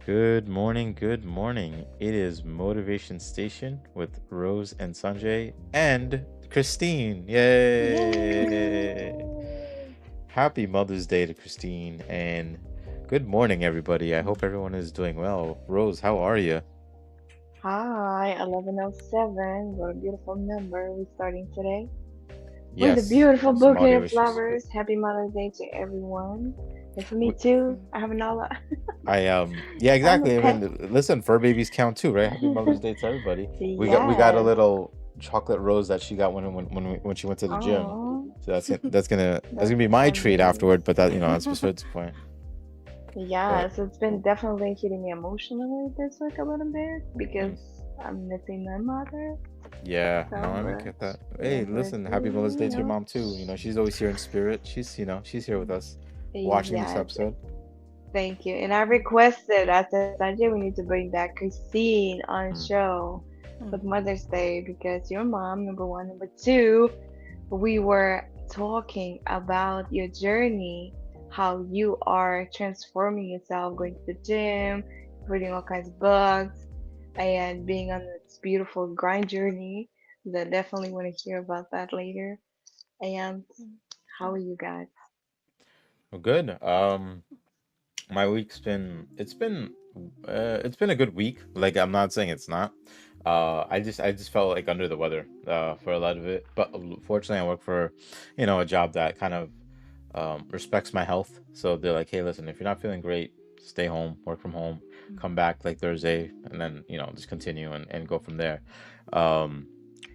Good morning, good morning. It is Motivation Station with Rose and Sanjay and Christine. Yay! Yay! Happy Mother's Day to Christine and good morning, everybody. I hope everyone is doing well. Rose, how are you? Hi, 11:07. What a beautiful number we're starting today with a Yes, beautiful it's bouquet of Motivation Station. flowers. Happy Mother's Day to everyone. And for me We, too, I have an hour. yeah, I'm a exactly. I pet. mean, listen, fur babies count too, right? Happy Mother's Day to everybody. We got a Yes. little chocolate rose that she got when she went to the gym. Oh, So that's gonna that's be my treat amazing. afterward. But that's beside the point. But Yes, it's been definitely hitting me emotionally this week a little bit mm, because I'm missing my mother. yeah, no, So, I mean but get that. it Hey, is what it listen, happy Mother's Day to your is. mom too. She's always here in spirit. She's here with us, watching this Yes, episode. thank you. And I requested, I said, Sanjay, we need to bring back Christine on Mm, show mm, with Mother's Day because your mom, number one. Number two, we were talking about your journey, how you are transforming yourself, going to the gym, reading all kinds of books, and being on this beautiful grind journey. That definitely want to hear about that later. And how are you guys? well, good. My week's been it's been a good week. Like I'm not saying it's not. I just felt like under the weather for a lot of it. But fortunately, I work for a job that kind of respects my health. So they're like, hey, listen, if you're not feeling great, stay home, work from home, come back like Thursday, and then just continue and go from there. Um,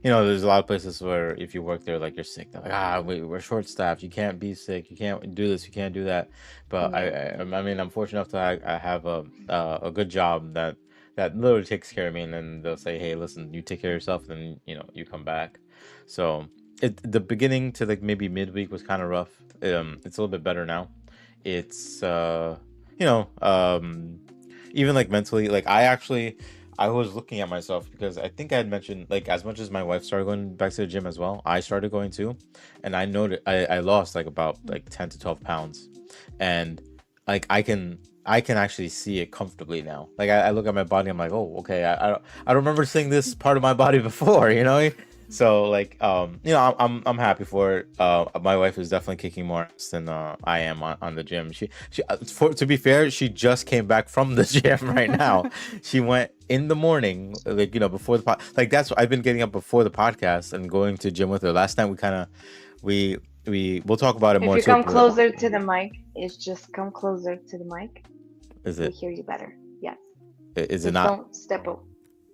there's a lot of places where if you work there, like you're sick, they're like, we're short staffed. You can't be sick. You can't do this. You can't do that. But Yeah. I mean, I'm fortunate enough that I have a good job that literally takes care of me, and then they'll say, hey, listen, you take care of yourself, then you come back. So the beginning to like maybe midweek was kind of rough. It's a little bit better now. It's you know even like mentally, like I was looking at myself because I think I had mentioned, like, as much as my wife started going back to the gym as well, I started going too, and I noted I lost like about like 10 to 12 pounds, and like I can actually see it comfortably now. Like I look at my body, I'm like, oh, okay, I don't remember seeing this part of my body before, you know. So like I'm happy for it. My wife is definitely kicking more ass than I am on the gym. To be fair, she just came back from the gym right now. She went in the morning, like before the like that's I've been getting up before the podcast and going to gym with her. Last night we we'll talk about it If more you too, come but closer to the mic, it's just come closer to the mic. is We it hear you better. Yes. is it Just not? don't step up.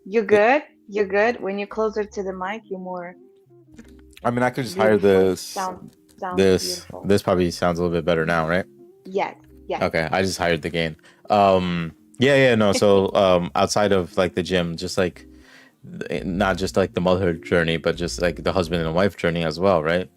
You're It, good. You're good. When you're closer to the mic, you're more I mean, I could just hire beautiful. this. Sounds This beautiful. this probably sounds a little bit better now, right? Yes. Yes. Okay, I just hired the gain. Yeah, no. So, outside of like the gym, just like not just like the motherhood journey, but just like the husband and wife journey as well, right?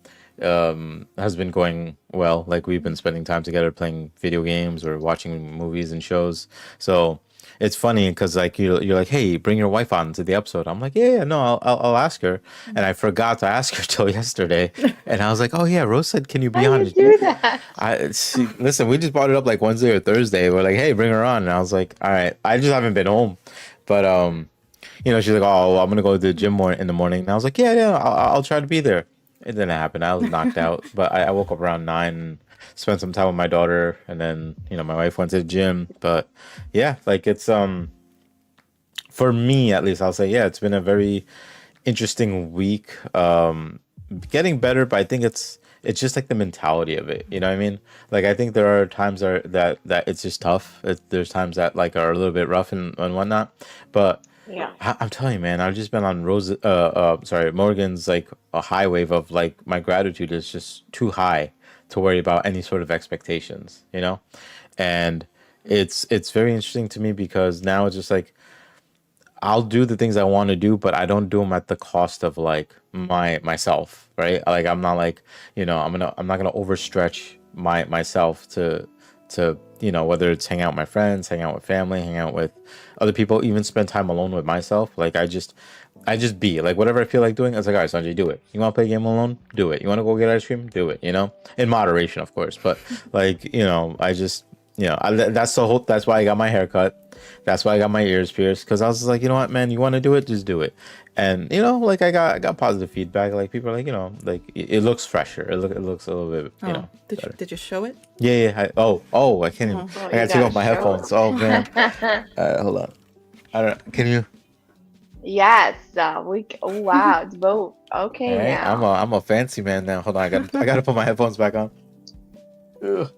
Has been going well. Like we've been spending time together playing video games or watching movies and shows. So it's funny because like you're like, hey, bring your wife on to the episode. I'm like, yeah, no, I'll ask her, and I forgot to ask her till yesterday, and I was like, oh yeah, Rose said, can you How be on? you do that? Listen, we just brought it up like Wednesday or Thursday. We're like, hey, bring her on, and I was like, all right, I just haven't been home, but she's like, oh, well, I'm gonna go to the gym more in the morning. And I was like, yeah, I'll try to be there. It didn't happen. I was knocked out, but I woke up around 9 and spent some time with my daughter, and then my wife went to the gym. But yeah, like it's for me at least, I'll say yeah, it's been a very interesting week. Getting better, but I think it's just like the mentality of it. You know what I mean? Like I think there are times that it's just tough. There's times that like are a little bit rough and whatnot, but Yeah. I'm telling you, man, I've just been on sorry, Morgan's like a high wave of like my gratitude is just too high to worry about any sort of expectations, and it's very interesting to me because now it's just like I'll do the things I want to do, but I don't do them at the cost of like myself, right? Like I'm not like, I'm not gonna overstretch myself to whether it's hang out with my friends, hang out with family, hang out with other people, even spend time alone with myself. Like I just be like whatever I feel like doing. I was like, all right, Sanjay, do it. You want to play a game alone? Do it. You want to go get ice cream? Do it. In moderation, of course. But like I just that's the whole. That's why I got my hair cut. That's why I got my ears pierced because I was just like, you know what, man, you want to do it, just do it. And like I got positive feedback. Like people are like, like it looks fresher. It looks a little bit, Oh, did you better. did you show it? Yeah, yeah. Oh, I can't even. Oh, Well, I you gotta take gotta off my show headphones. Oh man. us. Hold on. I don't. Can you? Yes, oh wow, it's both. All Okay right. I'm a now. I'm a fancy man now. Hold on. I gotta put my headphones back on. Ugh.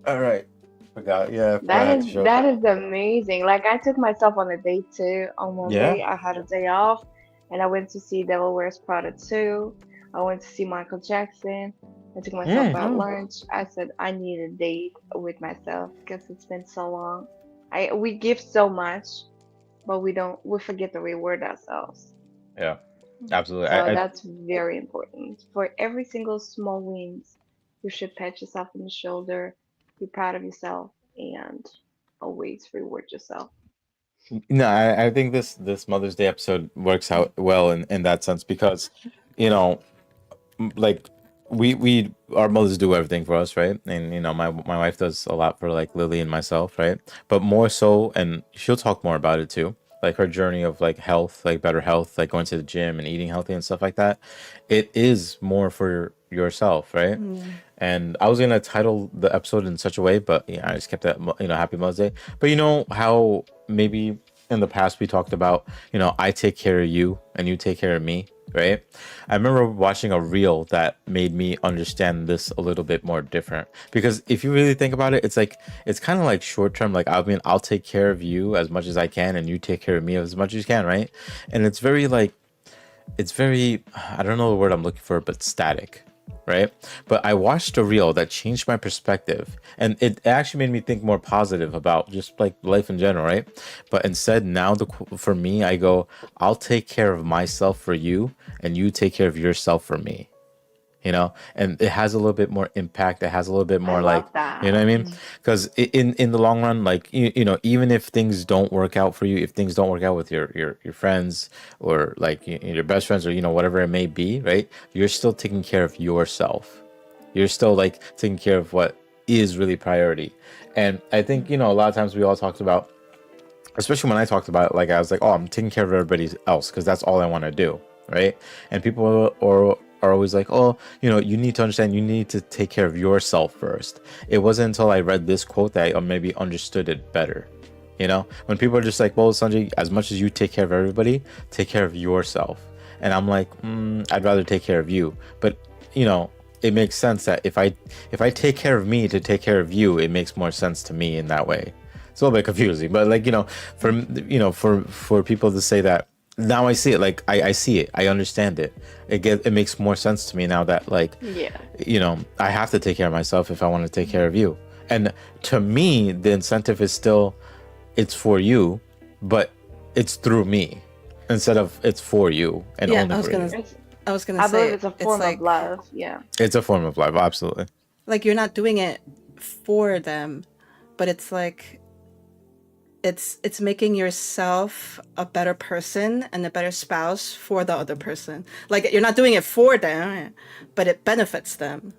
All right. Forgot. Yeah, I forgot I That had is to show. that is amazing. Like I took myself on a date too on Yeah. Monday. I had a day off and I went to see Devil Wears Prada 2. I went to see Michael Jackson. I took myself Mm. out oh, lunch. I said I need a date with myself because it's been so long. We give so much, but we forget to reward ourselves. Yeah. Absolutely. So I that's very important. For every single small wins, you should pat yourself on the shoulder, be proud of yourself, and always reward yourself. No, I think this Mother's Day episode works out well in that sense because, you know, like we our mothers do everything for us, right? And my wife does a lot for like Lily and myself, right? But more so, and she'll talk more about it too. Like her journey of like health, like better health, like going to the gym and eating healthy and stuff like that. It is more for yourself, right? yeah. And I was gonna title the episode in such a way, but yeah, I just kept that Happy Mother's Day. But you know how maybe in the past we talked about I take care of you and you take care of me, right? I remember watching a reel that made me understand this a little bit more different because if you really think about it, it's kind of like short term. Like I mean, I'll take care of you as much as I can, and you take care of me as much as you can, right? And it's very I don't know the word I'm looking for, but static, right? But I watched a reel that changed my perspective, and it actually made me think more positive about just like life in general, right? But instead, now for me, I go, I'll take care of myself for you, and you take care of yourself for me, and it has a little bit more impact. It has a little bit I more like, love you know that. what I mean? Because in the long run, like even if things don't work out for you, if things don't work out with your friends or like your best friends or whatever it may be, right? You're still taking care of yourself. You're still like taking care of what is really priority. And I think a lot of times we all talked about, especially when I talked about it, like I was like, oh, I'm taking care of everybody else because that's all I want to do, right? And people are always like, oh, you need to understand, you need to take care of yourself first. It wasn't until I read this quote that I maybe understood it better. When people are just like, well, Sanjay, as much as you take care of everybody, take care of yourself. And I'm like, I'd rather take care of you. But it makes sense that if I take care of me to take care of you, it makes more sense to me in that way. It's a little bit confusing, but like for people to say that, now I see it. Like I see it, I understand it. It makes more sense to me now that like Yeah. I have to take care of myself if I want to take care of you. And to me, the incentive is still, it's for you, but it's through me instead of it's for you and Yeah, only for you. It's, I was gonna I believe say it's a it's form of love. Yeah. It's a form of life, absolutely. like you're not doing it for them, but it's like it's making yourself a better person and a better spouse for the other person. Like you're not doing it for them, but it benefits them,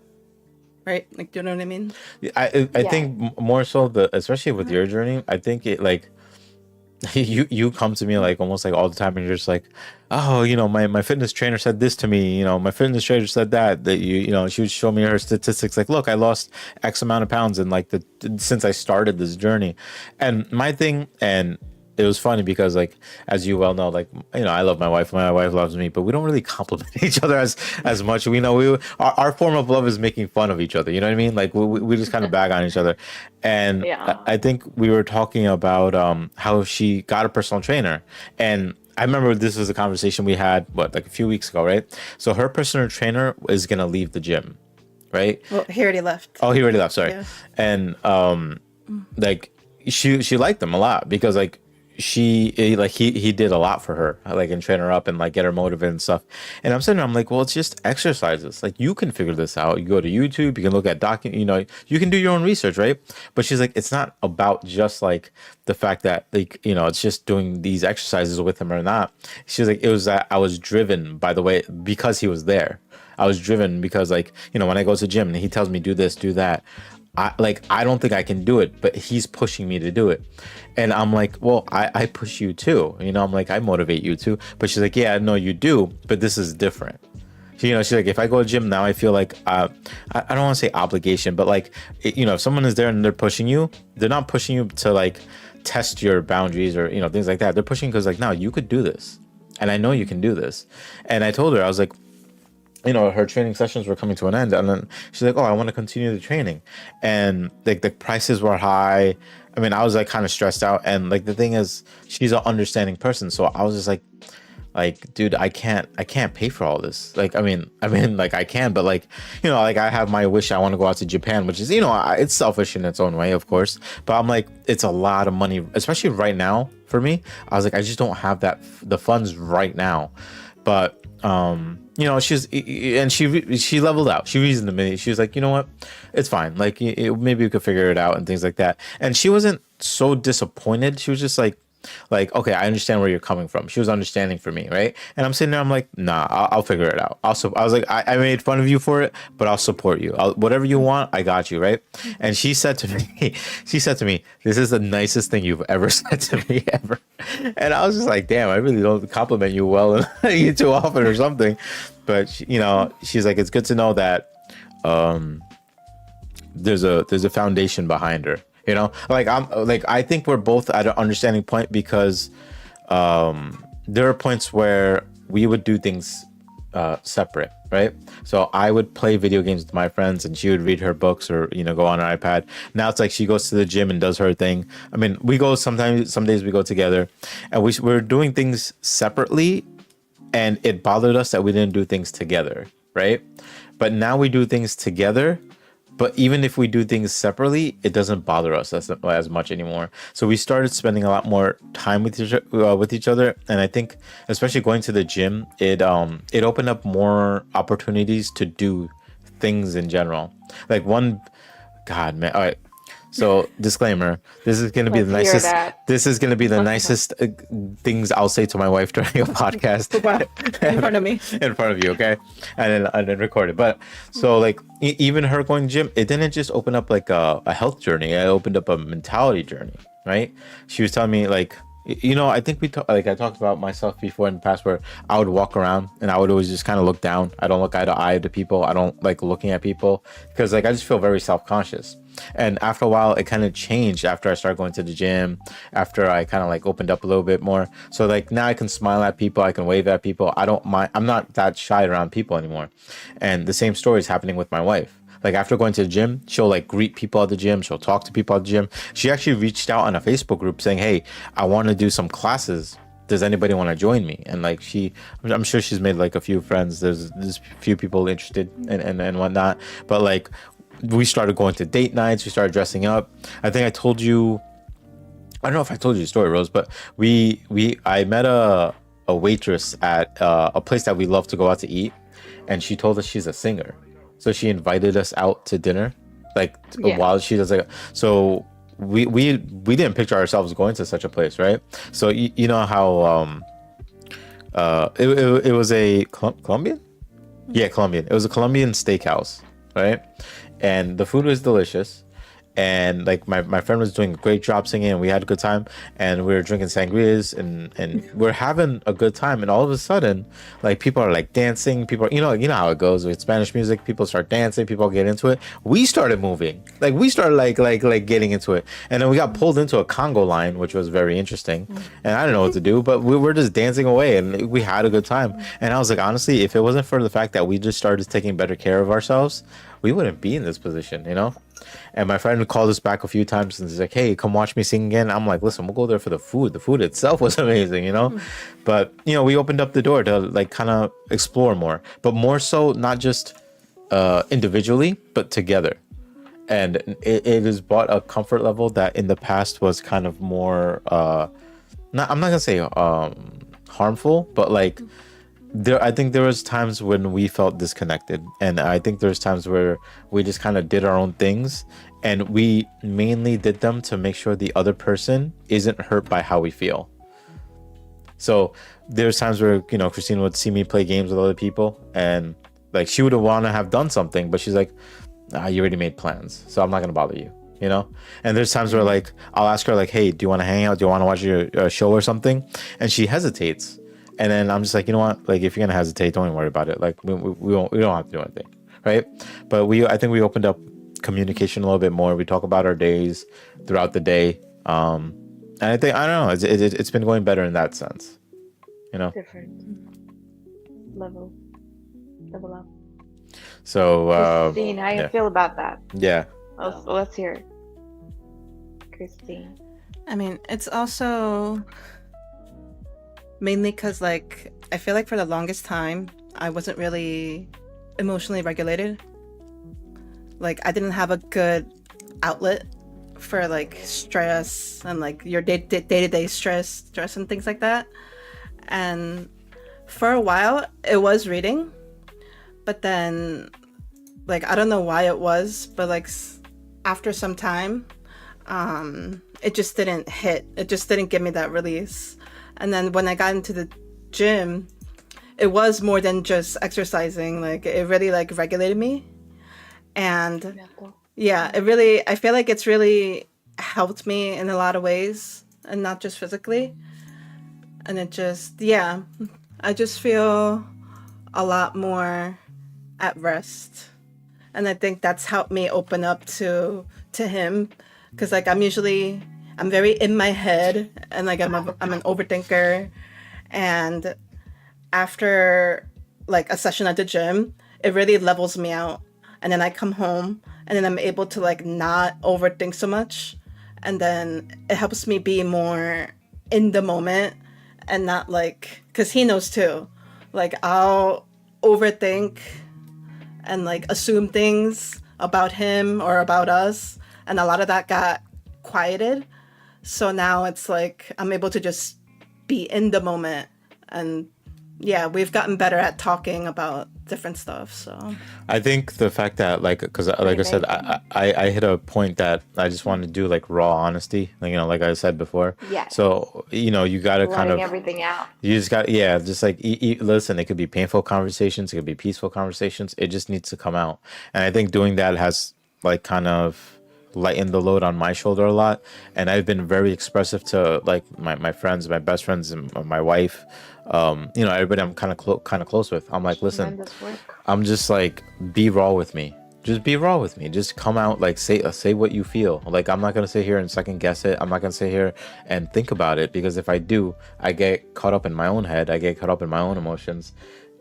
right? Like, do you know what I mean? I Yes. think more so especially with your journey, I think it like you come to me like almost like all the time and you're just like, oh, my fitness trainer said this to me, my fitness trainer said that she would show me her statistics like, look, I lost X amount of pounds in like the since I started this journey. And my thing, and it was funny because like, as you well know, like I love my wife loves me, but we don't really compliment each other as much. We know our form of love is making fun of each other, you know what I mean? Like we just kind of bag on each other. And I Yeah. I think we were talking about how she got a personal trainer. And I remember this was a conversation we had like a few weeks ago, right? So her personal trainer is gonna leave the gym, right? Well, he already left. Oh, he already left, sorry. Yeah. And like she liked him a lot because like like he did a lot for her, like, and train her up and like get her motivated and stuff. And I'm sitting there, I'm like, well, it's just exercises. Like you can figure this out. You go to YouTube, you can look at you can do your own research, right? But she's like, it's not about just like the fact that like it's just doing these exercises with him or not. She's like, it was that I was driven by the way, because he was there. I was driven because like when I go to the gym and he tells me do this, do that, I don't think I can do it, but he's pushing me to do it. And I'm like, well, I push you too. I'm like, I motivate you too. But she's like, yeah, no, you do, but this is different. She's like, if I go to gym now, I feel like I don't want to say obligation, but like, if someone is there and they're pushing you, they're not pushing you to like test your boundaries or things like that. They're pushing because like, no, you could do this, and I know you can do this. And I told her, I was like, her training sessions were coming to an end, and then she's like, oh, I want to continue the training, and like the prices were high. I mean, I was like kind of stressed out, and like the thing is, she's an understanding person, so I was just like, dude, I can't pay for all this. Like, I mean, like I can, but like, like I have my wish. I want to go out to Japan, which is, it's selfish in its own way, of course. But I'm like, it's a lot of money, especially right now for me. I was like, I just don't have the funds right now. But she leveled out. She reasoned to me. She was like, you know what, it's fine. Like, maybe we could figure it out and things like that. And she wasn't so disappointed. She was just like, okay, I understand where you're coming from. She was understanding for me, right? And I'm sitting there, I'm like, nah, I'll figure it out. Also, I was like, I made fun of you for it, but I'll support you. Whatever you want, I got you, right? And she said to me, this is the nicest thing you've ever said to me ever. And I was just like, damn, I really don't compliment you well you too often or something. But she's like, it's good to know that there's a foundation behind her. Like I think we're both at an understanding point because there are points where we would do things separate, right? So I would play video games with my friends and she would read her books or go on her iPad. Now it's like she goes to the gym and does her thing. I mean, we go sometimes, some days we go together, and we're doing things separately, and it bothered us that we didn't do things together, right? But now we do things together. But even if we do things separately, it doesn't bother us as much anymore. So we started spending a lot more time with each other, and I think, especially going to the gym, it opened up more opportunities to do things in general. Like God, man. All right. So disclaimer: this is gonna be the Let's hear nicest. that. This is gonna be the nicest things I'll say to my wife during a podcast. In front of me. In front of you, okay, and then record it. But so like even her going to gym, it didn't just open up like a health journey. It opened up a mentality journey, right? She was telling me like, I think I talked about myself before in the past where I would walk around and I would always just kind of look down. I don't look eye to eye to people. I don't like looking at people because like I just feel very self-conscious. And after a while, it kind of changed after I started going to the gym, after I kind of like opened up a little bit more. So like now I can smile at people, I can wave at people. I don't mind. I'm not that shy around people anymore. And the same story is happening with my wife. Like after going to the gym, she'll like greet people at the gym. She'll talk to people at the gym. She actually reached out on a Facebook group saying, hey, I want to do some classes. Does anybody want to join me? And like I'm sure she's made like a few friends. There's a few people interested and whatnot. But like we started going to date nights. We started dressing up. I think I told you, I don't know if I told you the story, Rose, but I met a waitress at a place that we love to go out to eat. And she told us she's a singer. So she invited us out to dinner, like while she does like. So we didn't picture ourselves going to such a place, right? So you know how it was a Colombian, yeah, Colombian. It was a Colombian steakhouse, right? And the food was delicious. And like my friend was doing a great job singing, and we had a good time, and we were drinking sangrias and we're having a good time. And all of a sudden, like people are like dancing, people are, you know how it goes with Spanish music, people start dancing, people get into it. We started moving, like we started like getting into it, and then we got pulled into a Congo line, which was very interesting. And I don't know what to do, but we were just dancing away and we had a good time. And I was like, honestly, if it wasn't for the fact that we just started taking better care of ourselves, we wouldn't be in this position, And my friend called us back a few times and he's like, hey, come watch me sing again. I'm like, listen, we'll go there for the food. The food itself was amazing, But, we opened up the door to like kind of explore more, but more so not just individually, but together. And it has brought a comfort level that in the past was kind of more, I'm not going to say harmful, but like, I think there was times when we felt disconnected, and I think there's times where we just kind of did our own things, and we mainly did them to make sure the other person isn't hurt by how we feel. So there's times where Christina would see me play games with other people, and like she would want to have done something, but she's like, you already made plans, so I'm not gonna bother you. You know, and there's times where Mm-hmm. like I'll ask her like, hey, do you want to hang out? Do you want to watch your show or something? And she hesitates, and then I'm just like, you know what? Like, if you're gonna hesitate, don't even worry about it. Like, we don't have to do anything, right? But I think we opened up communication a little bit more. We talk about our days throughout the day, and I don't know, it's been going better in that sense, you know. Different level, level up. So Christine, how you yeah, feel about that? yeah. Let's hear it. Christine. I mean, it's also mainly because, like, I feel like for the longest time, I wasn't really emotionally regulated. Like, I didn't have a good outlet for, like, stress and, like, your day-to-day stress and things like that. And for a while, it was reading. But then, like, I don't know why it was, but, like, after some time, it just didn't hit. It just didn't give me that release. And then when I got into the gym, it was more than just exercising. Like, it really, like, regulated me. And yeah, I feel like it's really helped me in a lot of ways and not just physically. And it just, yeah, I just feel a lot more at rest. And I think that's helped me open up to him, because like I'm very in my head, and like I'm an overthinker. And after like a session at the gym, it really levels me out. And then I come home, and then I'm able to like not overthink so much. And then it helps me be more in the moment, and not like, because he knows too. Like, I'll overthink and like assume things about him or about us. And a lot of that got quieted. So now it's like I'm able to just be in the moment. And yeah, we've gotten better at talking about different stuff. So I think the fact that like, because like I said, I hit a point that I just wanted to do like raw honesty, like, you know, like I said before. Yes. So, you know, you gotta kind Letting of, everything out. you just got, yeah, just like listen, it could be painful conversations, it could be peaceful conversations, it just needs to come out. And I think doing that has like kind of lightened the load on my shoulder a lot. And I've been very expressive to like my friends, my best friends, and my wife, you know, everybody I'm kind of close with. I'm like, listen, Tremendous work. I'm just like, be raw with me. Just be raw with me. Just come out, like, say what you feel. Like, I'm not gonna sit here and second guess it. I'm not gonna sit here and think about it, because if I do, I get caught up in my own head. I get caught up in my own emotions,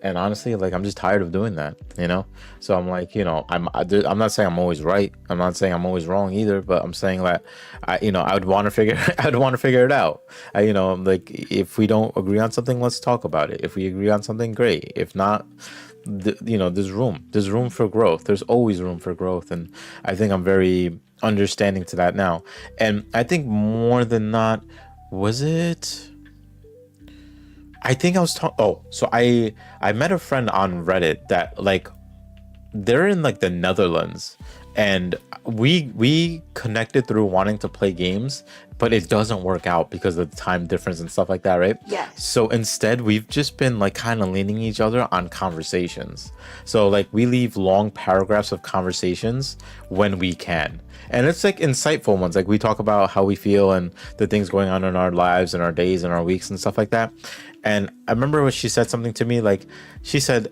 and honestly, like, I'm just tired of doing that. You know. So I'm like, you know, I'm not saying I'm always right. I'm not saying I'm always wrong either. But I'm saying that you know, I'd want to figure I'd want to figure it out. You know, like, if we don't agree on something, let's talk about it. If we agree on something, great. If not, you know, there's room for growth. There's always room for growth. And I think I'm very understanding to that now. And I think more than not, was it, I think I was talking, oh, so I met a friend on Reddit that like, they're in like the Netherlands, and we connected through wanting to play games, but it doesn't work out because of the time difference and stuff like that, right? Yes. So instead, we've just been like kind of leaning each other on conversations. So like, we leave long paragraphs of conversations when we can, and it's like insightful ones. Like, we talk about how we feel and the things going on in our lives and our days and our weeks and stuff like that. And I remember when she said something to me, like, she said,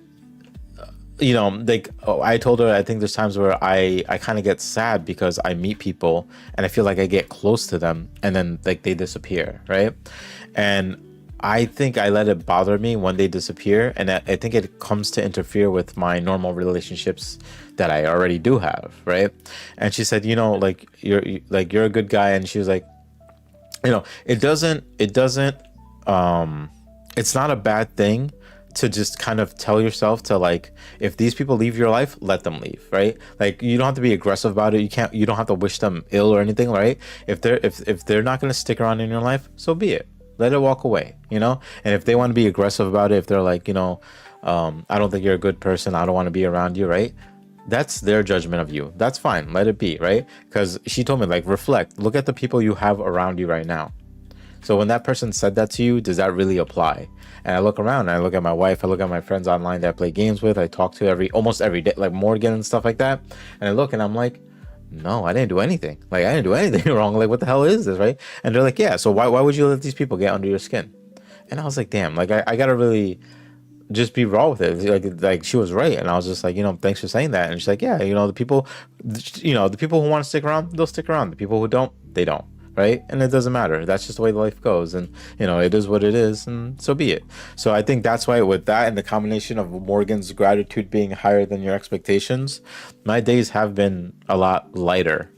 you know, like, oh, I told her, I think there's times where I kind of get sad because I meet people and I feel like I get close to them and then like they disappear, right? And I think I let it bother me when they disappear, and I think it comes to interfere with my normal relationships that I already do have, right? And she said, you know, like, you're a good guy, and she was like, you know, it doesn't it's not a bad thing to just kind of tell yourself to, like, if these people leave your life, let them leave, right? Like, you don't have to be aggressive about it. You don't have to wish them ill or anything, right? If they're not going to stick around in your life, so be it. Let it walk away, you know? And if they want to be aggressive about it, if they're like, you know, I don't think you're a good person, I don't want to be around you, right? That's their judgment of you. That's fine. Let it be, right? Because she told me, like, reflect. Look at the people you have around you right now. So when that person said that to you, does that really apply? And I look around, and I look at my wife, I look at my friends online that I play games with, I talk to almost every day, like Morgan and stuff like that. And I look and I'm like, no, I didn't do anything. Like, I didn't do anything wrong. Like, what the hell is this, right? And they're like, yeah, so why would you let these people get under your skin? And I was like, damn, like I gotta really just be raw with it. Like she was right, and I was just like, thanks for saying that. And she's like, yeah, the people who want to stick around, they'll stick around. The people who don't, they don't, right? And it doesn't matter. That's just the way life goes, and it is what it is, and so be it. So I think that's why with that and the combination of Morgan's gratitude being higher than your expectations, my days have been a lot lighter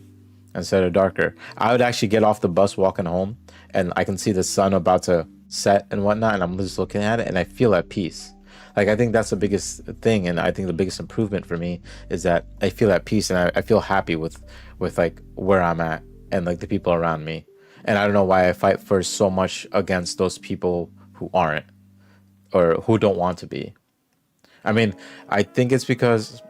instead of darker. I would actually get off the bus walking home, and I can see the sun about to set and whatnot, and I'm just looking at it, and I feel at peace. Like, I think that's the biggest thing, and I think the biggest improvement for me is that I feel at peace, and I feel happy with like where I'm at and like the people around me. And I don't know why I fight for so much against those people who aren't or who don't want to be. I mean, I think it's because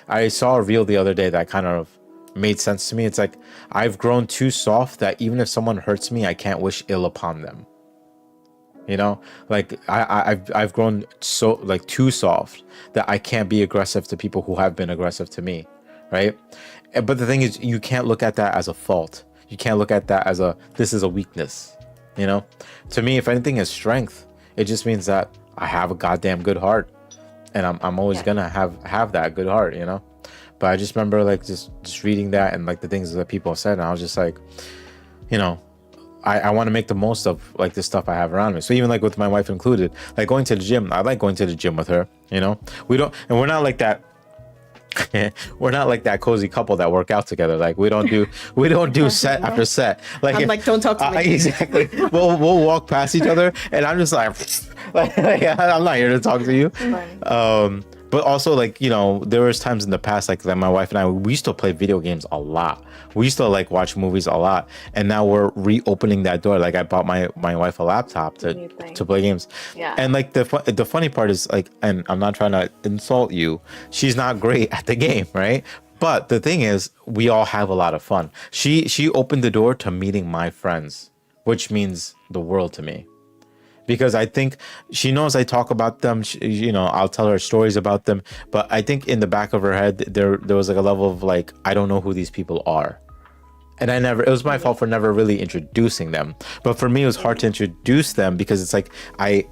I saw a reel the other day that kind of made sense to me. It's like, I've grown too soft that even if someone hurts me, I can't wish ill upon them. Like I've grown so like too soft that I can't be aggressive to people who have been aggressive to me, right? But the thing is, you can't look at that as a fault. You can't look at that as this is a weakness. To me, if anything is strength, it just means that I have a goddamn good heart, and I'm always gonna have that good heart. But I just remember like just reading that and like the things that people said, and I was just like, I want to make the most of like the stuff I have around me. So even like with my wife included, like going to the gym, I like going to the gym with her. We don't, and we're not like that. We're not like that cozy couple that work out together. Like we don't do set after set. Like I'm like, don't talk to me. Exactly. We'll walk past each other, and I'm just like, I'm not here to talk to you. But also, like, there was times in the past, like my wife and I, we used to play video games a lot. We used to like watch movies a lot. And now we're reopening that door. Like I bought my wife a laptop to play games. Yeah. And like the funny part is like, and I'm not trying to insult you, she's not great at the game, right? But the thing is, we all have a lot of fun. She opened the door to meeting my friends, which means the world to me. Because I think she knows I talk about them, I'll tell her stories about them. But I think in the back of her head, there was like a level of like, I don't know who these people are. And it was my fault for never really introducing them. But for me, it was hard to introduce them because it's like, I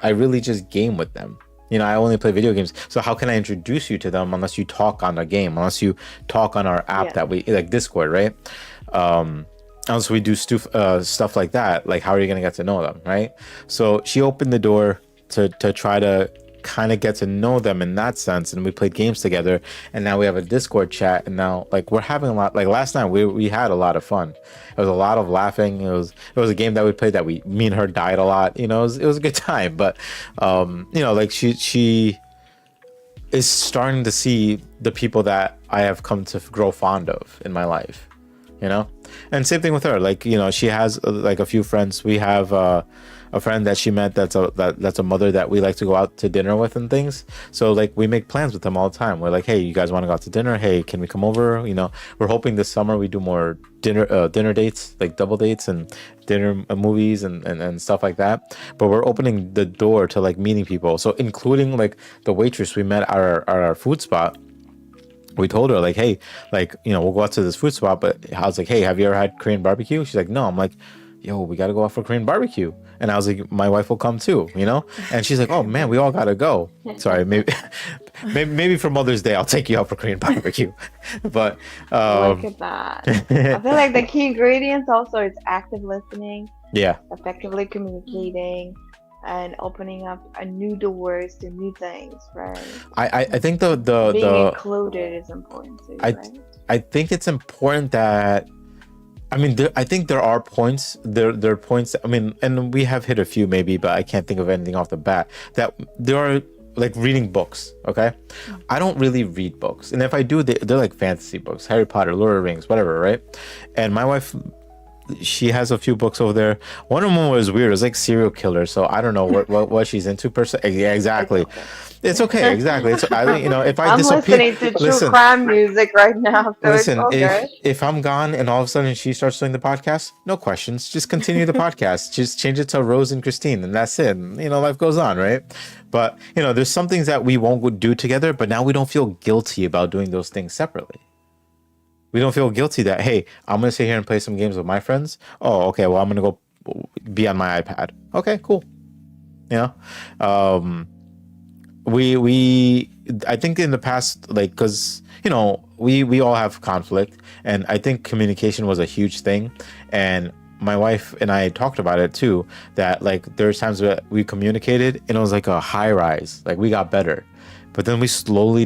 really just game with them. I only play video games. So how can I introduce you to them unless you talk on the game, unless you talk on our app that we, like Discord, right? Also, we do stuff like that. Like, how are you going to get to know them, right? So she opened the door to try to kind of get to know them in that sense. And we played games together. And now we have a Discord chat. And now, like, we're having a lot. Like, last night, we had a lot of fun. It was a lot of laughing. It was a game that we played that me and her died a lot. It was a good time. But, like, she is starting to see the people that I have come to grow fond of in my life. And same thing with her. Like, she has like a few friends. We have a friend that she met that's a mother that we like to go out to dinner with and things. So like we make plans with them all the time. We're like, hey, you guys want to go out to dinner? Hey, can we come over? We're hoping this summer we do more dinner dates, like double dates and dinner movies and stuff like that. But we're opening the door to like meeting people. So including like the waitress we met at our food spot. We told her like, hey, like, we'll go out to this food spot, but I was like, hey, have you ever had Korean barbecue? She's like, no. I'm like, yo, we got to go out for Korean barbecue. And I was like, my wife will come too, And she's like, oh man, we all got to go. Sorry, maybe for Mother's Day, I'll take you out for Korean barbecue. But look at that. I feel like the key ingredients also is active listening. Yeah. Effectively communicating. And opening up new doors to new things, right? I think the being included is important too, right? I think it's important that, I mean, I think there are points. There are points. I mean, and we have hit a few maybe, but I can't think of anything off the bat. That there are like reading books. Okay, I don't really read books, and if I do, they're like fantasy books, Harry Potter, Lord of the Rings, whatever, right? And my wife, she has a few books over there. One of them was weird. It was like serial killer. So I don't know what she's into per se. Yeah, It's exactly. okay. It's okay. Exactly. It's if I I'm disappear, listening to true listen, crime music right now, so it's listen. all good. If I'm gone and all of a sudden she starts doing the podcast, no questions. Just continue the podcast. Just change it to Rose and Christine, and that's it. And, life goes on, right? But there's some things that we won't do together. But now we don't feel guilty about doing those things separately. We don't feel guilty that, hey, I'm gonna sit here and play some games with my friends. Oh, okay. Well, I'm gonna go be on my iPad. Okay, cool. You know, we I think in the past, like, because we all have conflict, and I think communication was a huge thing, and my wife and I talked about it too, that like there's times that we communicated and it was like a high rise, like we got better, but then we slowly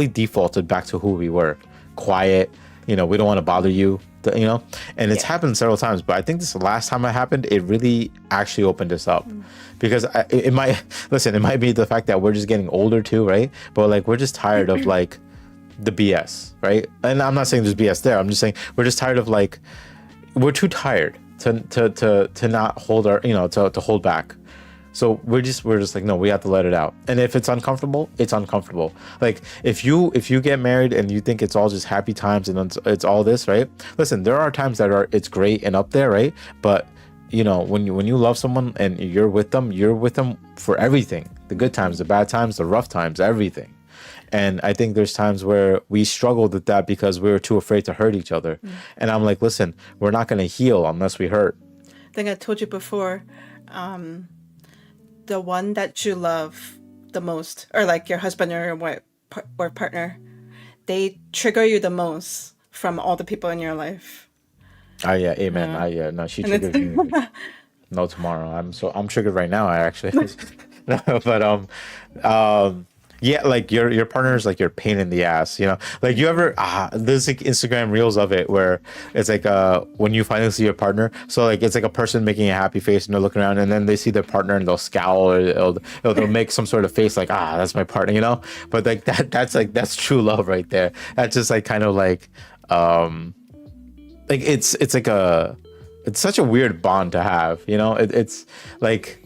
defaulted back to who we were, quiet, we don't want to bother you, and it's Yeah. happened several times, but I think this last time it happened, it really actually opened us up. Because it might listen, it might be the fact that we're just getting older too, right? But like we're just tired of like the BS, right? And I'm not saying there's BS there. I'm just saying we're just tired of like we're too tired to not hold our to hold back. So we're just like, no, we have to let it out. And if it's uncomfortable, it's uncomfortable. Like if you get married and you think it's all just happy times and it's all this, right? Listen, there are times that it's great and up there, right? But when you love someone and you're with them for everything, the good times, the bad times, the rough times, everything. And I think there's times where we struggled with that because we were too afraid to hurt each other. And I'm like, listen, we're not going to heal unless we hurt. I think I told you before, the one that you love the most, or like your husband or your wife or partner, they trigger you the most from all the people in your life. Oh yeah, amen. Yeah. Yeah, no, she And triggered me. it's No, tomorrow. I'm triggered right now. I actually, but yeah, like your partner is like your pain in the ass. Like you ever there's like Instagram reels of it where it's like when you finally see your partner. So like it's like a person making a happy face and they're looking around and then they see their partner and they'll scowl or they'll make some sort of face like that's my partner. But like that's true love right there. That's just like kind of like it's like it's such a weird bond to have, it's like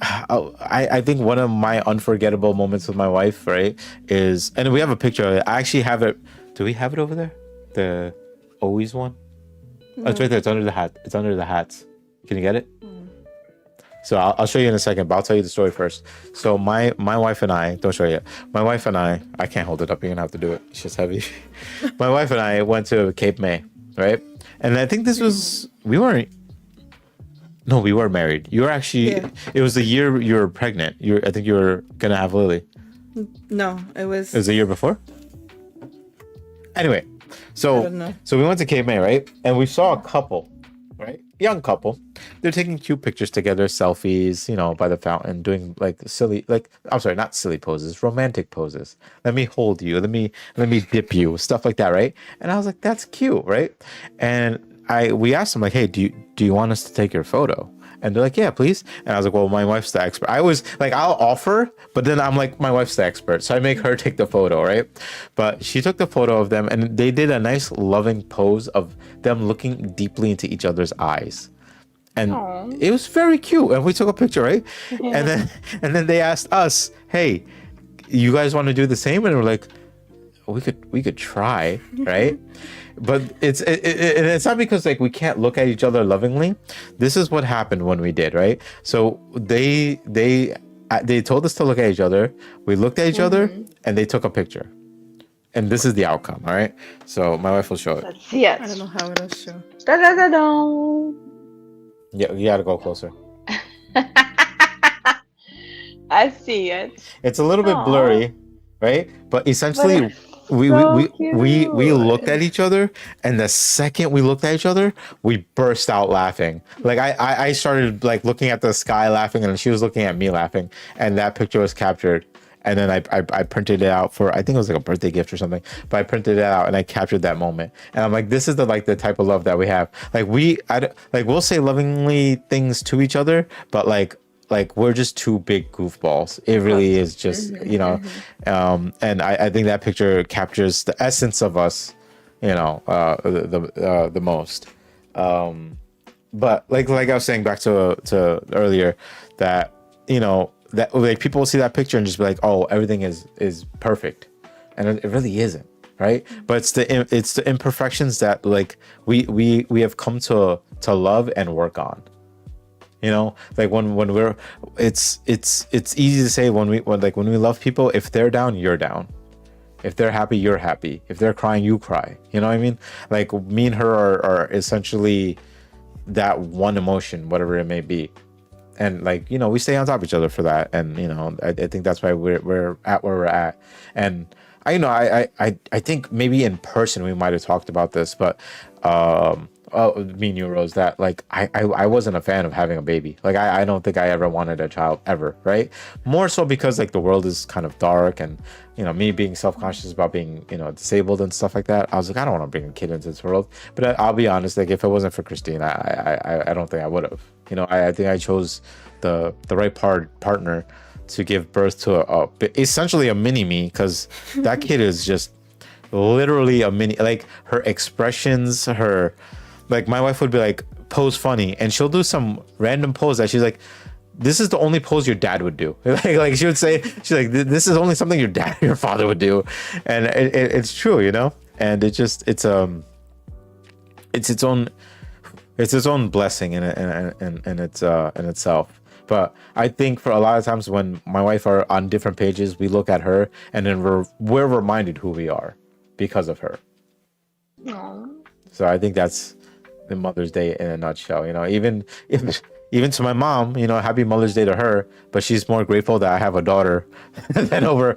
I think one of my unforgettable moments with my wife, right, is, and we have a picture of it. I actually have it. Do we have it over there? The always one? Oh, it's right there. It's under the hat. It's under the hats. Can you get it? So I'll show you in a second, but I'll tell you the story first. So my wife and I, don't show you yet. My wife and I can't hold it up. You're gonna have to do it. It's just heavy. My wife and I went to Cape May, right? And I think this was, we weren't, no, we were married. You were actually, Yeah. It was the year you were pregnant. I think you were gonna have Lily. no, it It was was the year before? Anyway, I so don't know. so we went to Cape May, right? And we saw a couple, right? Young couple. They're taking cute pictures together, selfies, by the fountain, doing like silly, like, I'm sorry, not silly poses, romantic poses. Let me hold you. Let me dip you, stuff like that, right? And I was like, that's cute, right? And we asked them like, hey, do you want us to take your photo? And they're like, yeah, please. And I was like, well, my wife's the expert. I was like, I'll offer, but then I'm like, my wife's the expert. So I make her take the photo, right? But she took the photo of them and they did a nice loving pose of them looking deeply into each other's eyes. And Aw. it was very cute. And we took a picture, right? And then they asked us, hey, you guys want to do the same? And we're like, we could try, right? But it's not because like we can't look at each other lovingly. This is what happened when we did, right? So they told us to look at each other. We looked at each other and they took a picture. And this is the outcome, all right? So my wife will show it. Let's see it. I don't know how it'll show. Da, da, da, da. Yeah, you gotta go closer. I see it. It's a little bit Aw. blurry, right? But essentially, But it's we so we cute. looked at each other, and the second we looked at each other, we burst out laughing. Like I started like looking at the sky laughing, and she was looking at me laughing, and that picture was captured. And then I printed it out for, I think it was like a birthday gift or something, but I printed it out and I captured that moment. And I'm like, this is the type of love that we have. Like we'll say lovingly things to each other, but like we're just two big goofballs. It really is just, and I think that picture captures the essence of us, the most. Um, but like I was saying back to earlier, that that like people see that picture and just be like, oh, everything is perfect, and it really isn't, right? But it's the imperfections that like we have come to love and work on. Like when we're it's easy to say when we love people, if they're down, you're down. If they're happy, you're happy. If they're crying, you cry. You know what I mean? Like me and her are essentially that one emotion, whatever it may be. And like, we stay on top of each other for that. And, I think that's why we're at where we're at. And I think maybe in person we might have talked about this, but me and you, Rose, that like I wasn't a fan of having a baby. Like I don't think I ever wanted a child ever, right? More so because like the world is kind of dark, and me being self-conscious about being disabled and stuff like that. I was like, I don't want to bring a kid into this world. But I'll be honest, like if it wasn't for Christine, I don't think I would have. I think I chose the right partner to give birth to essentially a mini me, because that kid is just literally a mini. Like her expressions, like my wife would be like, pose funny, and she'll do some random pose that she's like, this is the only pose your dad would do. like she would say, she's like, this is only something your father would do. And it's true, and it's its own blessing in itself. But I think for a lot of times when my wife are on different pages, we look at her and then we're reminded who we are because of her. Aw. So I think that's the Mother's Day in a nutshell. Even to my mom, happy Mother's Day to her. But she's more grateful that I have a daughter than over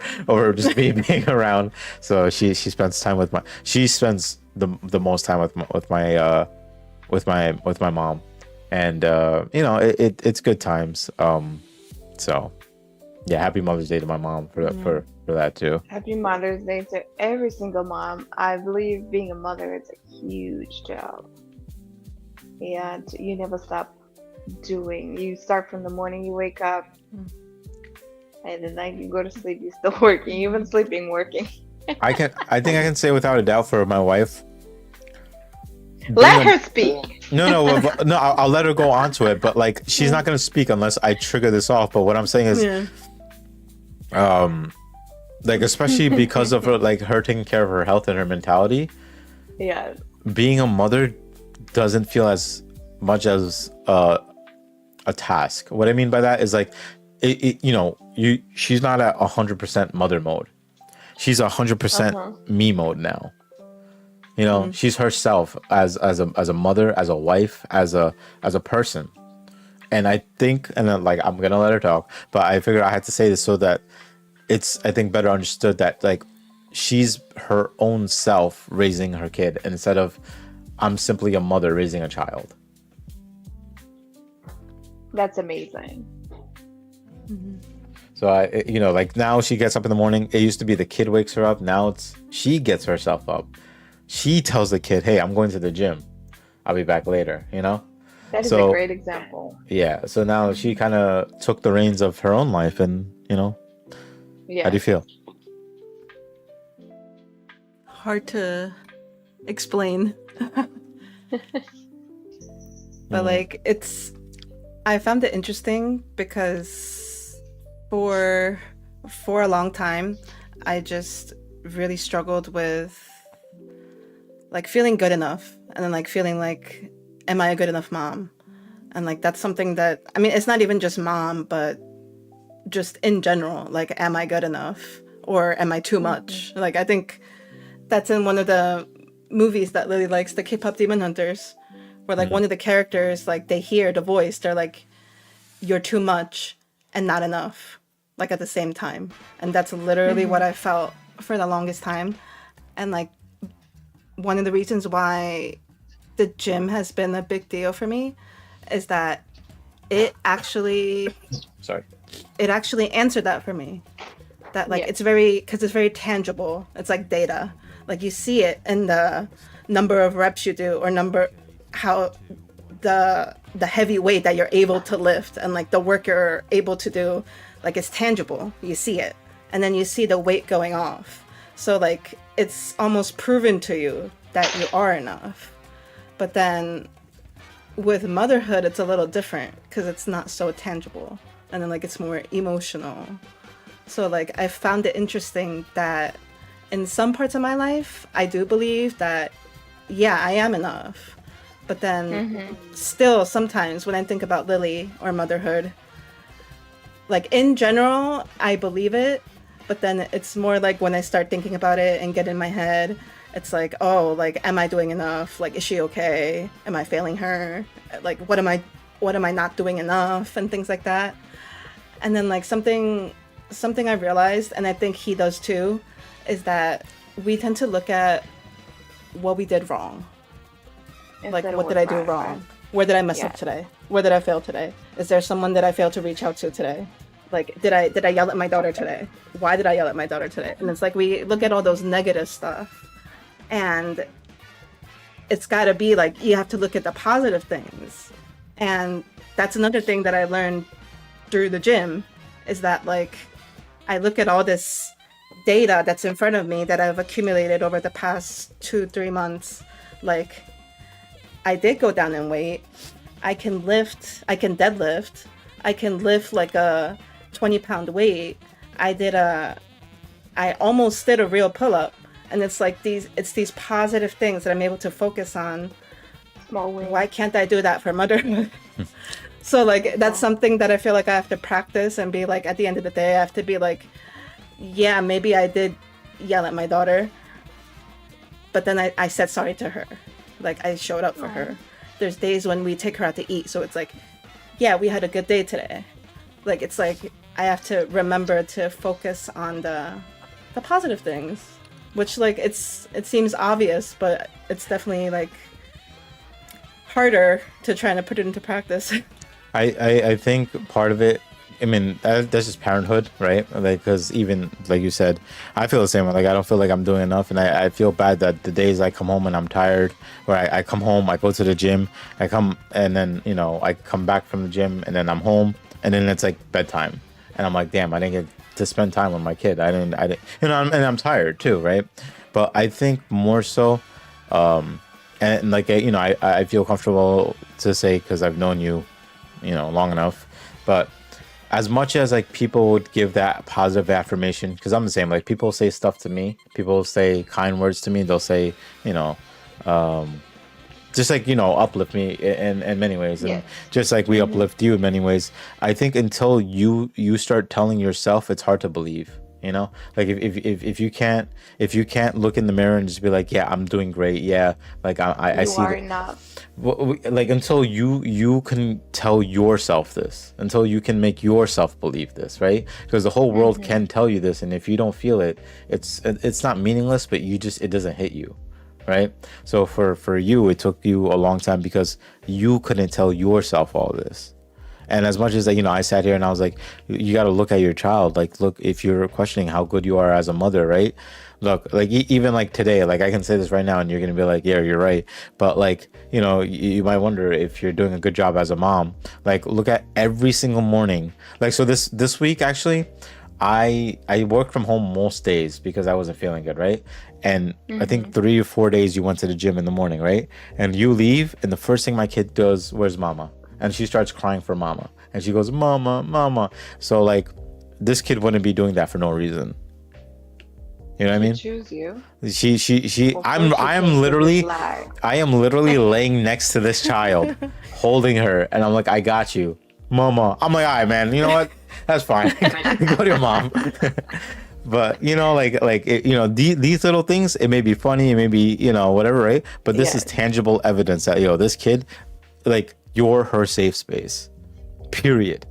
just me being around. So she spends time she spends the most time with my mom, and it's good times. So yeah, happy Mother's Day to my mom for that too. Happy Mother's Day to every single mom. I believe being a mother is a huge job. And you never stop doing. You start from the morning you wake up, and the night you go to sleep, you're still working, even sleeping, working. I think I can say without a doubt for my wife. Let her speak. No, I'll let her go on to it, but like she's not gonna speak unless I trigger this off. But what I'm saying is, like especially because of her taking care of her health and her mentality. Yeah. Being a mother doesn't feel as much as a task. What I mean by that is like, she's not at 100% mother mode. She's 100% me mode now. She's herself as a mother, as a wife, as a person. And I think, and then like I'm gonna let her talk, but I figured I had to say this so that it's, I think, better understood that like she's her own self raising her kid instead of I'm simply a mother raising a child. That's amazing. So like now she gets up in the morning. It used to be the kid wakes her up. Now it's she gets herself up. She tells the kid, "Hey, I'm going to the gym. I'll be back later." That is a great example. Yeah. So now she kind of took the reins of her own life, and Yeah. how do you feel? Hard to explain. But like I found it interesting because for a long time I just really struggled with like feeling good enough, and then like feeling like, am I a good enough mom? And like that's something that, I mean, it's not even just mom, but just in general, like, am I good enough or am I too much? Like I think that's in one of the movies that Lily likes, the K-pop Demon Hunters, where like one of the characters, like they hear the voice, they're like, you're too much and not enough, like at the same time. And that's literally what I felt for the longest time. And like one of the reasons why the gym has been a big deal for me is that it actually answered that for me. That like it's very tangible. It's like data. Like you see it in the number of reps you do, or how the heavy weight that you're able to lift, and like the work you're able to do, like it's tangible. You see it, and then you see the weight going off. So like it's almost proven to you that you are enough. But then with motherhood, it's a little different because it's not so tangible, and then like it's more emotional. So like I found it interesting that in some parts of my life, I do believe that yeah, I am enough. But then Mm-hmm. still sometimes when I think about Lily or motherhood, like in general, I believe it, but then it's more like when I start thinking about it and get in my head, it's like, oh, like am I doing enough? Like is she okay? Am I failing her? Like what am I not doing enough and things like that. And then like something I realized, and I think he does too, is that we tend to look at what we did wrong. Like Instead of what did what's I do right, right? wrong? Where did I mess Yeah. up today? Where did I fail today? Is there someone that I failed to reach out to today? Like did I yell at my daughter today? Why did I yell at my daughter today? And it's like we look at all those negative stuff, and it's got to be like you have to look at the positive things. And that's another thing that I learned through the gym is that like I look at all this data that's in front of me that I've accumulated over the past 2 3 months. Like I did go down in weight. I can lift, I can deadlift, I can lift like a 20-pound weight. I did a, I almost did a real pull up. And it's like it's these positive things that I'm able to focus on. Small Why wins. can't I do that for motherhood? So like that's Yeah. something that I feel like I have to practice and be like at the end of the day I have to be like, yeah, maybe I did yell at my daughter, but then I said sorry to her. Like I showed up for Oh, her. There's days when we take her out to eat, so it's like, yeah, we had a good day today. Like it's like I have to remember to focus on the positive things, which like it seems obvious, but it's definitely like harder to try to put it into practice. I think part of it, I mean, that's just parenthood, right? Like, because even like you said, I feel the same way. Like, I don't feel like I'm doing enough, and I feel bad that the days I come home and I'm tired, where I come home, I go to the gym, I come, and then I come back from the gym, and then I'm home, and then it's like bedtime, and I'm like, damn, I didn't get to spend time with my kid. I didn't, and I'm tired too, right? But I think more so, and like I feel comfortable to say because I've known you long enough. But as much as like people would give that positive affirmation, because I'm the same, like people say stuff to me, people say kind words to me, they'll say, you know, just like, uplift me in many ways. And yes. just like we Mm-hmm. uplift you in many ways, I think until you start telling yourself, it's hard to believe. Like if you can't look in the mirror and just be like, yeah, I'm doing great, yeah, like I You see are that. enough. Like until you can tell yourself this, until you can make yourself believe this, right? Because the whole world Mm-hmm. can tell you this, and if you don't feel it, it's not meaningless, but it doesn't hit you, right? So for you, it took you a long time because you couldn't tell yourself all this. And as much as that, I sat here and I was like, you got to look at your child. Like, look, if you're questioning how good you are as a mother, right? Look, like even like today, like I can say this right now, and you're gonna be like, yeah, you're right. But like, you might wonder if you're doing a good job as a mom. Like, look at every single morning. Like, so this week actually, I worked from home most days because I wasn't feeling good, right? And I Mm-hmm. think 3 or 4 days you went to the gym in the morning, right? And you leave, and the first thing my kid does, where's mama? And she starts crying for mama, and she goes, mama, mama. So like, this kid wouldn't be doing that for no reason. You know what I She mean? choose you. She Of I'm course, she I am came for this literally life. I am literally laying next to this child, holding her, and I'm like, I got you, mama. I'm like, all right, man, you know what, that's fine. Go to your mom. But these little things, it may be funny, it may be whatever, right? But this is Yes. tangible evidence that this kid, like, you're her safe space, period.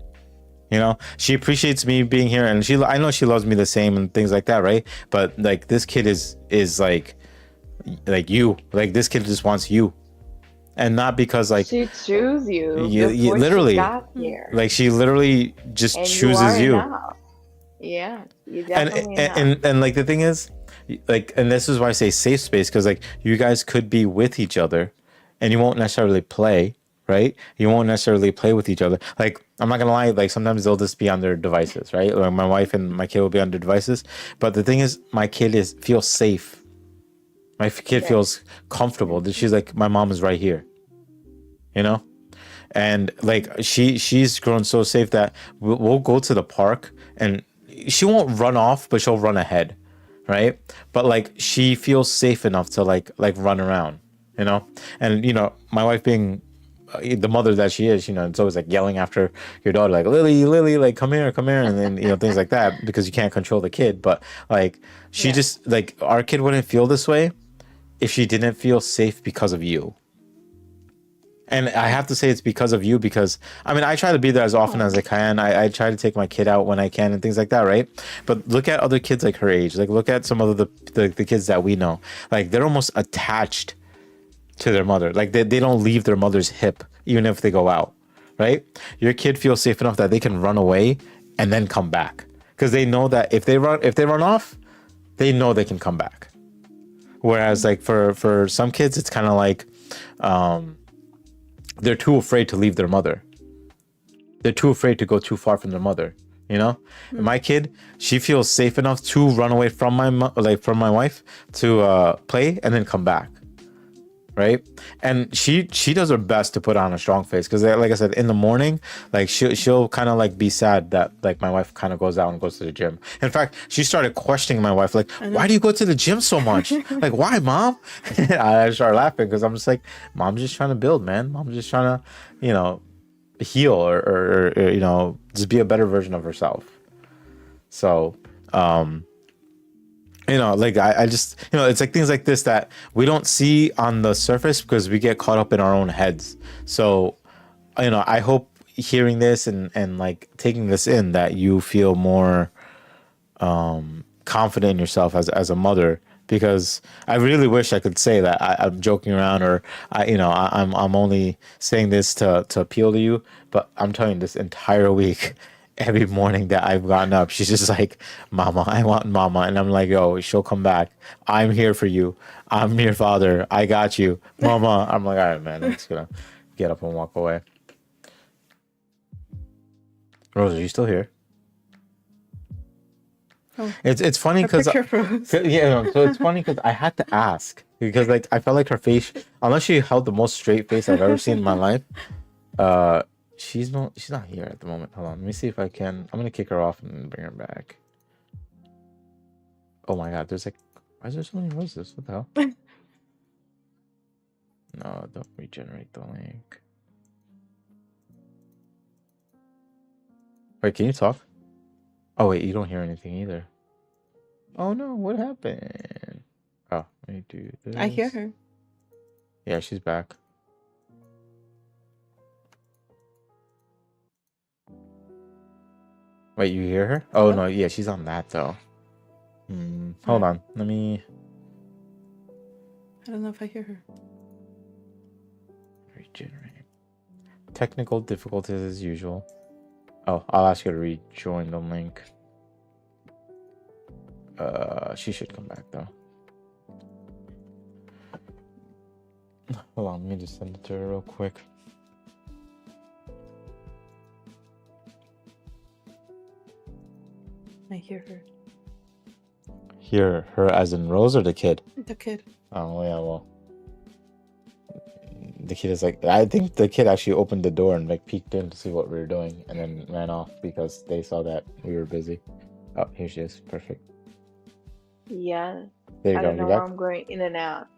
She appreciates me being here, and I know she loves me the same and things like that, right? But like, this kid is like you, like, this kid just wants you, and not because like She choose you you before she literally, got here. like, she literally just And you are chooses you. enough. Yeah, you're and definitely and enough. and, like, the thing is, like, and this is why I say safe space, because like, you guys could be with each other and you won't necessarily play, right? You won't necessarily play with each other. Like, I'm not gonna lie, like, sometimes they'll just be on their devices, right? Or my wife and my kid will be on their devices. But the thing is, my kid feels safe. My kid Yes. feels comfortable that she's like, my mom is right here, you know and like she's grown so safe that we'll go to the park and she won't run off, but she'll run ahead, right? But like she feels safe enough to like run around, you know. And my wife being the mother that she is, it's always like yelling after your daughter, like Lily, like come here, and then things like that, because you can't control the kid. But like she Yeah. just like our kid wouldn't feel this way if she didn't feel safe because of you. And I have to say it's because of you, because I mean I try to be there as often Oh. as I can. I try to take my kid out when I can and things like that, right? But look at other kids like her age. Like look at some of the kids that we know. Like they're almost attached to their mother. Like they don't leave their mother's hip even if they go out, right? Your kid feels safe enough that they can run away and then come back, because they know that if they run off, they know they can come back. Whereas like for some kids, it's kind of like they're too afraid to leave their mother. They're too afraid to go too far from their mother. And my kid, she feels safe enough to run away from from my wife to play and then come back, right? And she does her best to put on a strong face, because like I said, in the morning, like she'll kind of like be sad that like my wife kind of goes out and goes to the gym. In fact, she started questioning my wife, like, why do you go to the gym so much? Like, why, mom? I started laughing, because I'm just like, mom's just trying to build, man. Mom's just trying to heal, or just be a better version of herself. So like I just, it's like things like this that we don't see on the surface because we get caught up in our own heads. So I hope hearing this and like taking this in, that you feel more confident in yourself as a mother, because I really wish I could say that I'm joking around, or I'm only saying this to appeal to you. But I'm telling you, this entire week, every morning that I've gotten up, she's just like, Mama, I want Mama. And I'm like, yo, she'll come back. I'm here for you. I'm your father. I got you, Mama. I'm like, all right, man, I'm just gonna get up and walk away. Rose, are you still here? Oh. It's funny Her because picture froze. so it's funny because I had to ask, because like I felt like her face, unless she held the most straight face I've ever seen in my life, she's not here at the moment. Hold on, let me see if I can. I'm gonna kick her off and bring her back. Oh my god, there's like, why is there so many roses? What the hell? No, don't regenerate the link. Wait, can you talk? Oh wait, you don't hear anything either. Oh no, what happened? Oh, let me do this. I hear her. Yeah, she's back. Wait, you hear her? Oh Hello? no, yeah, she's on that though. Hold on, let me I don't know if I hear her. regenerate. Technical difficulties as usual. Oh, I'll ask her to rejoin the link. She should come back though. Hold on, let me just send it to her real quick. I hear her. Hear her as in Rose or the kid? The kid. Oh yeah, well, the kid is like, I think the kid actually opened the door and like peeked in to see what we were doing, and then ran off because they saw that we were busy. Oh, here she is. Perfect. Yeah. There you I go. don't know You're why back. I'm going in and out.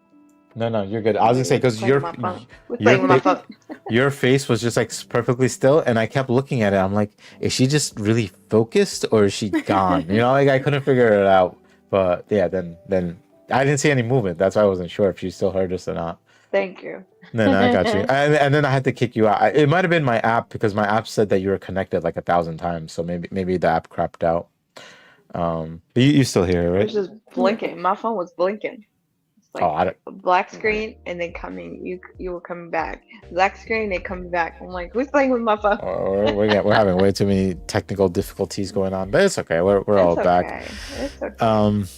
No, you're good. I was gonna say, because Playing with my phone. We're your playing with my phone. your face was just like perfectly still, and I kept looking at it. I'm like, is she just really focused or is she gone? Like I couldn't figure it out. But yeah, then I didn't see any movement. That's why I wasn't sure if she still heard us or not. Thank you. No, I got you. And then I had to kick you out. It might have been my app, because my app said that you were connected like 1,000 times. So maybe the app crapped out. But you still hear her, It was right? just blinking. My phone was blinking. It's Oh, like I don't. a black screen and then coming. You were coming back. Black screen, then coming back. I'm like, who's playing with my phone? We're having way too many technical difficulties going on, but it's okay. We're all It's back. okay. It's okay.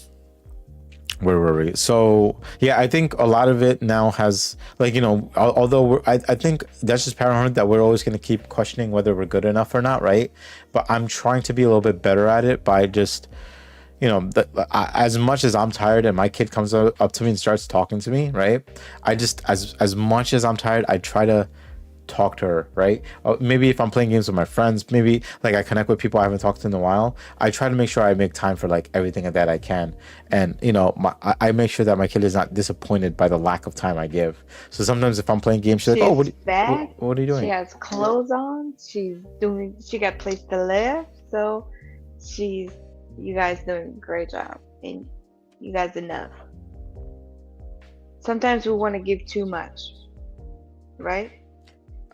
Where were we? So yeah, I think a lot of it now has, like, although I think that's just parenthood, that we're always going to keep questioning whether we're good enough or not, right? But I'm trying to be a little bit better at it by just, as much as I'm tired and my kid comes up to me and starts talking to me, right? I just, as much as I'm tired, I try to talk to her, right? Maybe if I'm playing games with my friends, maybe like I connect with people I haven't talked to in a while. I try to make sure I make time for like everything that I can, and I make sure that my kid is not disappointed by the lack of time I give. So sometimes if I'm playing games, she's like, "Oh, She's fed. what are you She doing?" has clothes on. She got place to live. So she's, you guys doing a great job. And you guys enough. Sometimes we want to give too much, right?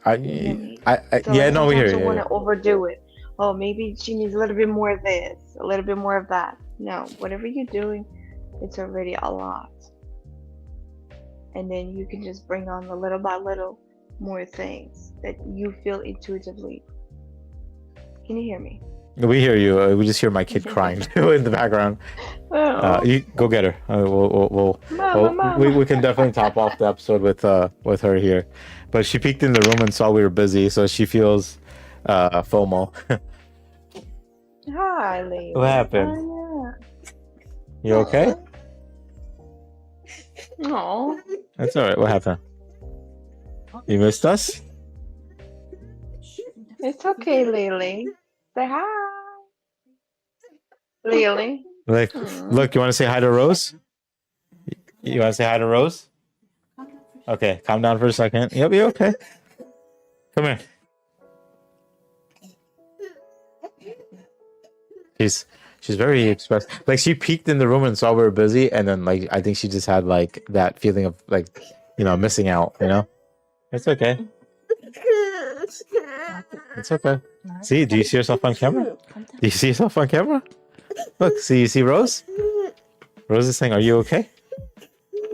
Can you hear me? So Yeah, like no, we hear sometimes we you. want Yeah, to overdo it. Oh, maybe she needs a little bit more of this, a little bit more of that. No, whatever you're doing, it's already a lot. And then you can just bring on a little by little more things that you feel intuitively. Can you hear me? we hear you. We just hear my kid crying in the background. Oh, You go get her. mama, We mama. can definitely top off the episode with her here, but she peeked in the room and saw we were busy, so she feels FOMO. Hi, What Laylee. happened? Oh, You okay? yeah. Oh, That's all right. What happened? You missed us? it's okay, Laylee. Say hi, Laylee. Like, Hmm. look, you want to say hi to Rose? You want to say hi to Rose? Okay, calm down for a second. Yep, you okay? Come here. She's very expressive. Like she peeked in the room and saw we were busy, and then like I think she just had like that feeling of like missing out. It's okay. It's okay. See, do you see yourself on camera? Do you see yourself on camera? Look, see, you see Rose? Rose is saying, "Are you okay?"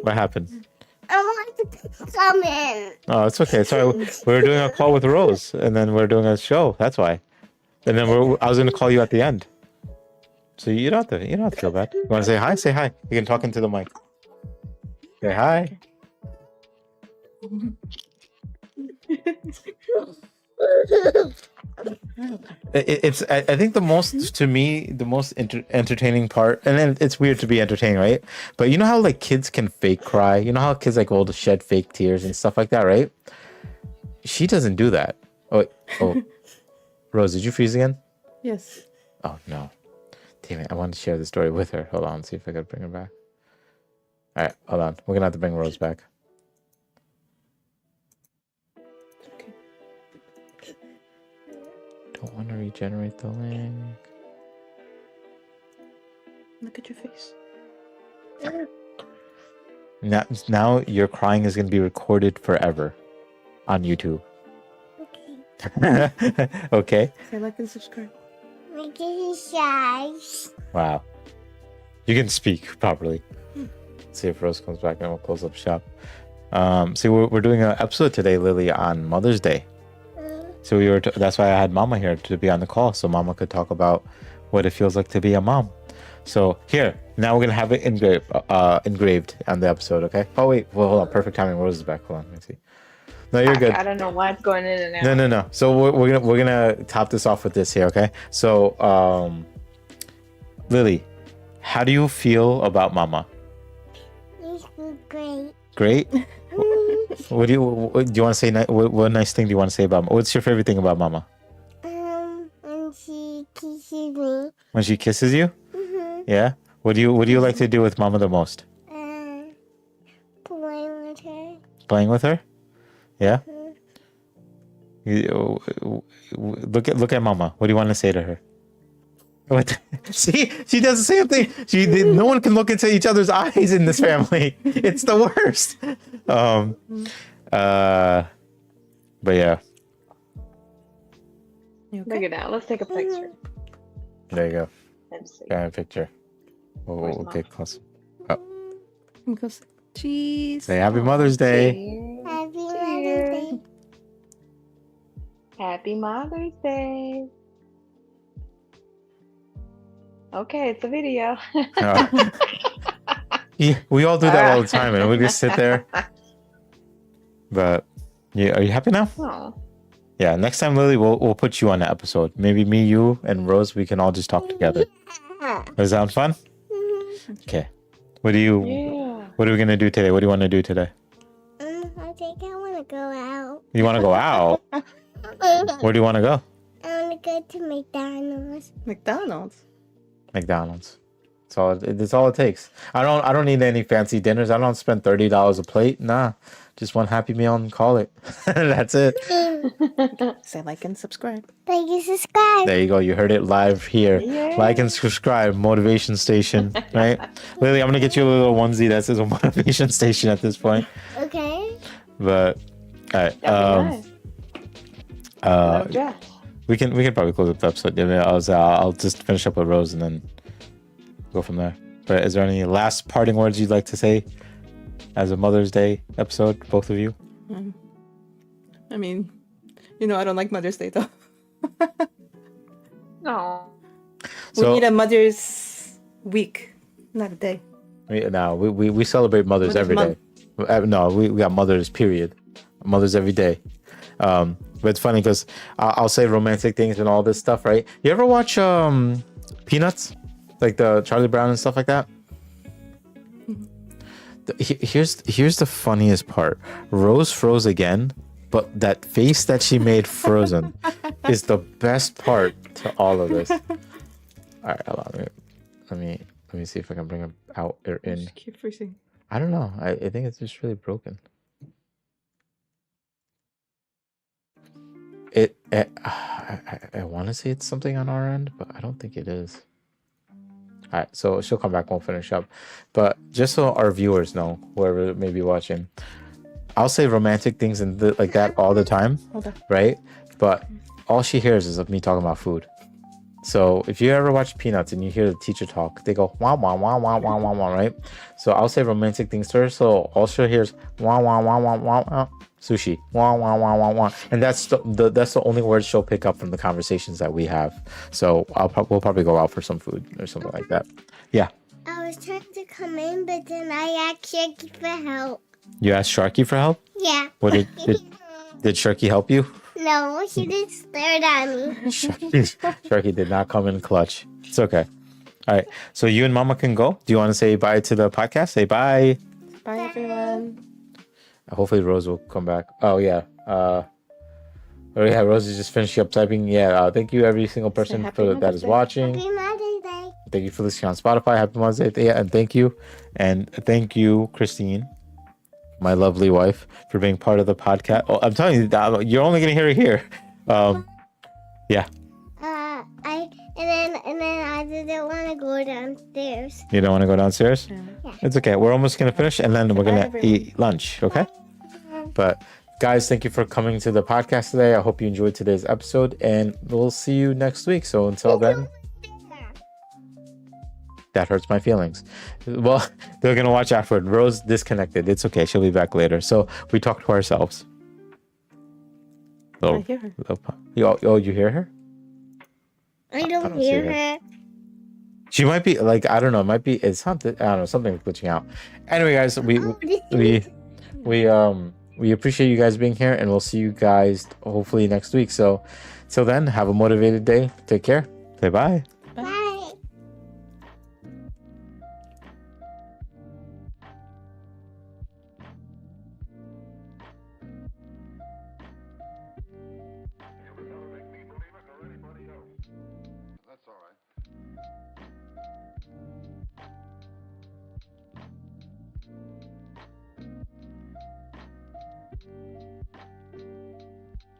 What happened? I want to come in. Oh, it's okay. Sorry, we were doing a call with Rose, and then we're doing a show. That's why. And then I was going to call you at the end. So you don't have to feel bad. You want to say hi? Say hi. You can talk into the mic. Say hi. I think the most entertaining part, and then it's weird to be entertaining, right? But you know how like kids can fake cry. You know how kids like will shed fake tears and stuff like that, right? She doesn't do that. Oh, Rose, did you freeze again? Yes. Oh no, damn it! I wanted to share the story with her. Hold on, see if I could bring her back. All right, hold on. We're gonna have to bring Rose back. Don't want to regenerate the link. Look at your face. Now your crying is gonna be recorded forever on YouTube. Okay. Okay. Say like and subscribe. Make it shy. Wow. You can speak properly. Let's see if Rose comes back and we'll close up shop. See, we're doing an episode today, Lily, on Mother's Day. So that's why I had Mama here to be on the call, so Mama could talk about what it feels like to be a mom. So here, now we're gonna have it engraved on the episode. Okay. Oh wait, well hold on. Perfect timing. Rose is back. Hold on. Let me see. No, you're good. I don't know what's going in and out. No. So we're gonna top this off with this here. Okay. So Lily, how do you feel about Mama? It's great. Great. What do you want to say? What nice thing do you want to say about Mama? What's your favorite thing about Mama? When she kisses me. When she kisses you? Yeah. What do you like to do with Mama the most? Play with her. Playing with her? Yeah. Look at Mama. What do you want to say to her? What? See, she does the same thing. No one can look into each other's eyes in this family. It's the worst. But yeah. You okay? Look at that. Let's take a picture. There you go. Let's see. Got a picture. Where's We'll Mom? get close. And go say cheese. Say Happy Mother's Day. Cheers. Happy Mother's Cheers. Day. Happy Mother's Day. Okay, it's a video. Yeah, we all do that all the time, and we just sit there. But yeah, are you happy now? Oh, Yeah. Next time, Lily, we'll put you on the episode. Maybe me, you, and Rose. We can all just talk together. Does that sound fun? Okay. What are we yeah. gonna do today? What do you want to do today? I think I want to go out. You want to go out? Where do you want to go? I want to go to McDonald's. McDonald's. McDonald's. That's all it takes. I don't need any fancy dinners. I don't spend $30 a plate. Nah, just one Happy Meal and call it. That's it. Say like and subscribe. Thank you, subscribe. There you go. You heard it live here. Yay. Like and subscribe. Motivation Station. Right, Lily. I'm gonna get you a little onesie that says Motivation Station at this point. Okay. But all right. That'd be nice. No dress. We can probably close up the episode. Yeah, I'll just finish up with Rose and then go from there. But is there any last parting words you'd like to say as a Mother's Day episode, both of you? I mean, I don't like Mother's Day though. No. We need a Mother's Week, not a day. We celebrate mothers every day. No, we got mothers, period. Mothers every day. But it's funny because I'll say romantic things and all this stuff, right? You ever watch Peanuts? Like the Charlie Brown and stuff like that? Here's the funniest part. Rose froze again, but that face that she made frozen is the best part to all of this. All right, hold on. Let me see if I can bring it out or in. Just keep freezing. I don't know. I think it's just really broken. I want to say it's something on our end, but I don't think it is. All right, so she'll come back. We'll finish up, but just so our viewers know, whoever may be watching, I'll say romantic things and like that all the time, right? But all she hears is of me talking about food. So if you ever watch Peanuts and you hear the teacher talk, they go wah wah wah wah wah wah wah, right? So I'll say romantic things to her. So all she hears wah wah wah wah wah wah, sushi wah wah wah wah wah, and that's the only words she'll pick up from the conversations that we have. So we'll probably go out for some food or something like that. Yeah. I was trying to come in, but then I asked Sharky for help. You asked Sharky for help? Yeah. What did Sharky help you? No, he just stared at me. Sharky did not come in clutch. It's okay. All right. So you and Mama can go. Do you want to say bye to the podcast? Say bye. Bye, everyone. Hopefully Rose will come back. Oh yeah. Rose is just finishing up typing. Yeah. Thank you every single person that is watching. Happy Mother's Day. Thank you for listening on Spotify. Happy Mother's Day. Yeah, and thank you, Christine, my lovely wife, for being part of the podcast. Oh, I'm telling you, you're only gonna hear it here. Yeah. And then I didn't want to go downstairs. You don't want to go downstairs? Yeah. It's okay. We're almost gonna finish, and then we're gonna eat lunch. Okay. But guys, thank you for coming to the podcast today. I hope you enjoyed today's episode, and we'll see you next week. So until then. That hurts my feelings. Well, they're gonna watch afterward. Rose disconnected. It's okay. She'll be back later. So we talk to ourselves. I hear her. You hear her? I don't hear her. She might be like, I don't know. It might be. It's something. I don't know. Something's glitching out. Anyway, guys, we appreciate you guys being here, and we'll see you guys hopefully next week. So till then, have a motivated day. Take care. Say bye.